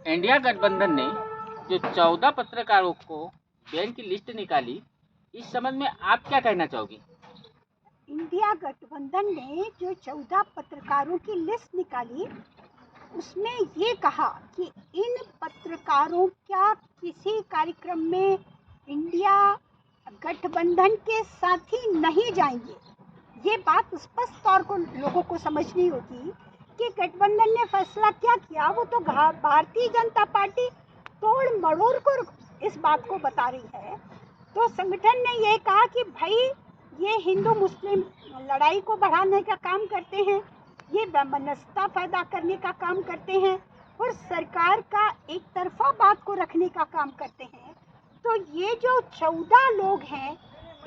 India गठबंधन ने जो 14 पत्रकारों को बैन की लिस्ट निकाली, इस संबंध में आप क्या कहना चाहोगी? इंडिया गठबंधन ने जो 14 पत्रकारों की लिस्ट निकाली, उसमें ये कहा कि इन पत्रकारों का किसी कार्यक्रम में इंडिया गठबंधन के साथी नहीं जाएंगे। ये बात स्पष्ट तौर पर लोगों को समझनी होगी कि गठबंधन ने फैसला क्या किया। वो तो भारतीय जनता पार्टी तोड़ मरोड़ कर इस बात को बता रही है। तो संगठन ने ये कहा कि भाई ये हिंदू मुस्लिम लड़ाई को बढ़ाने का काम करते हैं, ये वैमनस्यता पैदा करने का काम करते हैं और सरकार का एक तरफा बात को रखने का काम करते हैं। तो ये जो 14 लोग हैं,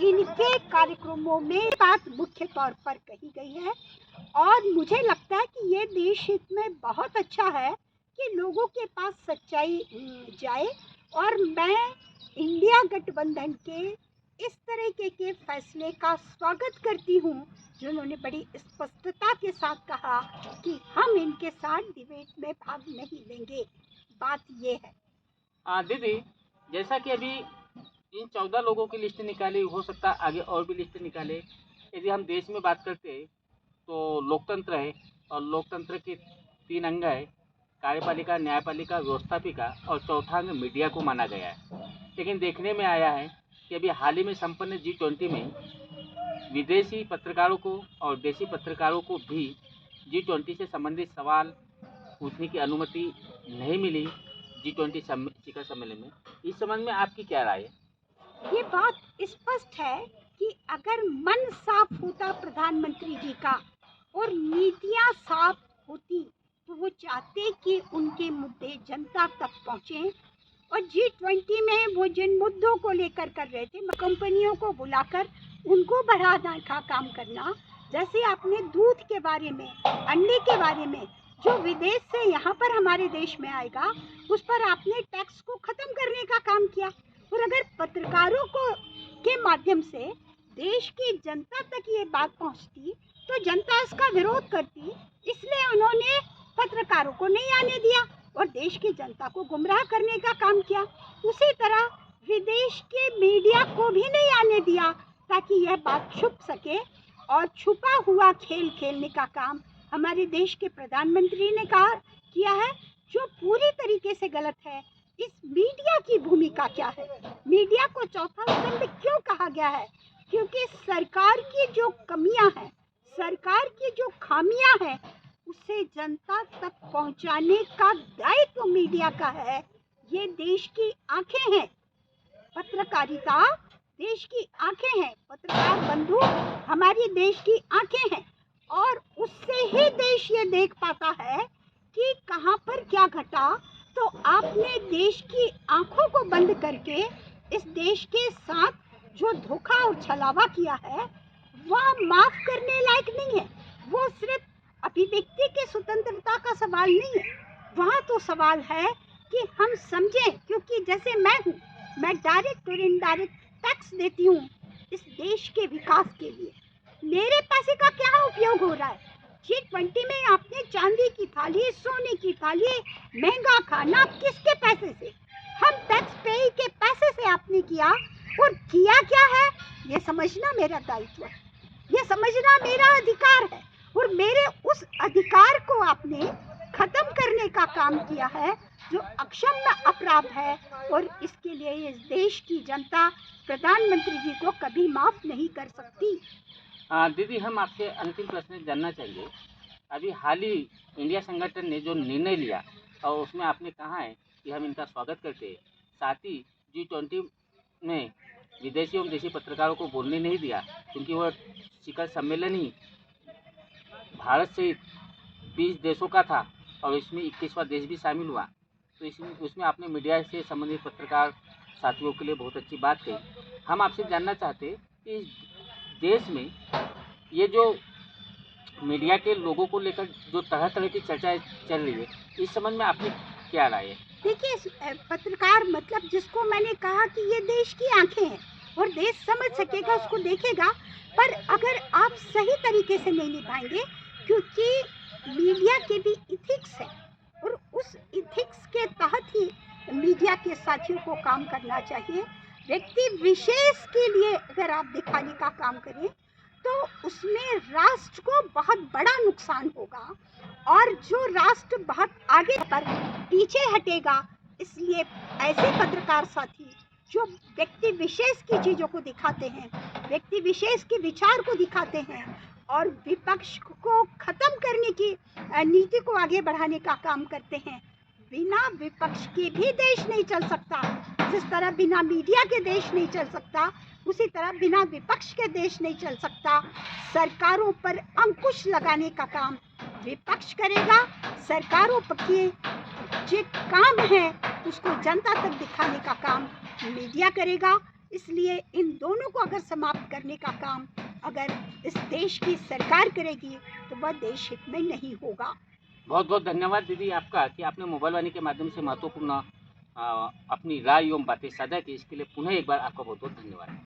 इनके कार्यक्रमों में बात मुख्य तौर पर कही गई है और मुझे लगता है कि ये देश हित में बहुत अच्छा है कि लोगों के पास सच्चाई जाए। और मैं इंडिया गठबंधन के इस तरीके के फैसले का स्वागत करती हूँ, जिन्होंने बड़ी स्पष्टता के साथ कहा कि हम इनके साथ डिबेट में भाग नहीं लेंगे। बात ये है। दीदी, जैसा कि अभी इन 14 लोगों की लिस्ट निकाली, हो सकता है आगे और भी लिस्ट निकाले। यदि हम देश में बात करते हैं तो लोकतंत्र है और लोकतंत्र के 3 अंग है, कार्यपालिका, न्यायपालिका, व्यवस्थापिका और चौथा अंग मीडिया को माना गया है। लेकिन देखने में आया है कि अभी हाल ही में संपन्न G20 में विदेशी पत्रकारों को और देशी पत्रकारों को भी G20 से संबंधित सवाल पूछने की अनुमति नहीं मिली G20 शिखर सम्मेलन में। इस संबंध में आपकी क्या राय है? ये बात स्पष्ट है कि अगर मन साफ होता प्रधानमंत्री जी का और नीतियां साफ होती तो वो चाहते कि उनके मुद्दे जनता तक पहुंचे। और G20 में वो जिन मुद्दों को लेकर कर रहे थे, कंपनियों को बुलाकर उनको बढ़ाने का काम करना, जैसे आपने दूध के बारे में, अंडे के बारे में, जो विदेश से यहाँ पर हमारे देश में आएगा उस पर आपने टैक्स को खत्म करने का काम किया। और अगर पत्रकारों को के माध्यम से देश की जनता तक ये बात पहुंचती तो जनता इसका विरोध करती, इसलिए उन्होंने पत्रकारों को नहीं आने दिया और देश की जनता को गुमराह करने का काम किया। उसी तरह विदेश के मीडिया को भी नहीं आने दिया ताकि यह बात छुप सके और छुपा हुआ खेल खेलने का काम हमारे देश के प्रधानमंत्री ने किया है, जो पूरी तरीके से गलत है। इस मीडिया की भूमिका क्या है? मीडिया को चौथा स्तंभ क्यों कहा गया है? क्योंकि सरकार की जो कमियां हैं, सरकार की जो खामियां हैं, उसे जनता तक पहुंचाने का दायित्व मीडिया का है। ये देश की आंखें हैं, पत्रकारिता देश की आंखें हैं, पत्रकार बंधु हमारी देश की आंखें हैं और उससे ही देश ये देख पाता है कि कहां पर क्या घटा। तो आपने देश की आंखों को बंद करके इस देश के साथ जो धोखा और छलावा किया है वह माफ करने लायक नहीं है। वो सिर्फ अभिव्यक्ति की स्वतंत्रता का सवाल नहीं है, वहाँ तो सवाल है कि हम समझें, क्योंकि जैसे मैं हूँ, मैं डायरेक्ट और इनडायरेक्ट टैक्स देती हूँ इस देश के विकास के लिए। मेरे पैसे का क्या उपयोग हो रहा है? G20 में आपने चांदी की थाली, सोने की थाली, महंगा खाना किसके पैसे से? हम टैक्स पेयर के पैसे से आपने किया और किया क्या है ये समझना मेरा दायित्व है, ये समझना मेरा अधिकार है और मेरे उस अधिकार को आपने खत्म करने का काम किया है जो अक्षम्य अपराध है और इसके लिए इस देश की जनता प्रधानमंत्री जी को कभी माफ नहीं कर सकती। दीदी, हम आपसे अंतिम प्रश्न जानना चाहिए। अभी हाल ही इंडिया संगठन ने जो निर्णय लिया और उसमें आपने कहा है कि हम इनका स्वागत करते हैं, साथ ही G20 में विदेशी और देशी पत्रकारों को बोलने नहीं दिया, क्योंकि वह शिखर सम्मेलन ही भारत से 20 देशों का था और इसमें 21वां देश भी शामिल हुआ। तो उसमें आपने मीडिया से संबंधित पत्रकार साथियों के लिए बहुत अच्छी बात कही। हम आपसे जानना चाहते हैं कि इस देश में ये जो मीडिया के लोगों को लेकर जो तरह तरह की चर्चा चल रही है, इस संबंध में आपकी क्या राय है? देखिए, पत्रकार मतलब जिसको मैंने कहा कि ये देश की आंखें हैं और देश समझ सकेगा, उसको देखेगा। पर अगर आप सही तरीके से नहीं निभाएंगे, क्योंकि मीडिया के भी इथिक्स है और उस इथिक्स के तहत साथियों को काम करना चाहिए। व्यक्ति विशेष के लिए अगर आप दिखाने का काम करें तो उसमें राष्ट्र को बहुत बड़ा नुकसान होगा और जो राष्ट्र बहुत आगे पर पीछे हटेगा। इसलिए ऐसे पत्रकार साथी जो व्यक्ति विशेष की चीज़ों को दिखाते हैं, व्यक्ति विशेष के विचार को दिखाते हैं और विपक्ष को खत्म करने की नीति को आगे बढ़ाने का काम करते हैं, बिना विपक्ष के भी देश नहीं चल सकता। जिस तरह बिना मीडिया के देश नहीं चल सकता, उसी तरह बिना विपक्ष के देश नहीं चल सकता। सरकारों पर अंकुश लगाने का काम विपक्ष करेगा, सरकारों के जो काम है उसको जनता तक दिखाने का काम मीडिया करेगा। इसलिए इन दोनों को अगर समाप्त करने का काम अगर इस देश की सरकार करेगी तो वह देश हित में नहीं होगा। बहुत बहुत धन्यवाद दीदी आपका कि आपने मोबाइल वाणी के माध्यम से महत्वपूर्ण अपनी राय एवं बातें साझा की। इसके लिए पुनः एक बार आपका बहुत बहुत धन्यवाद।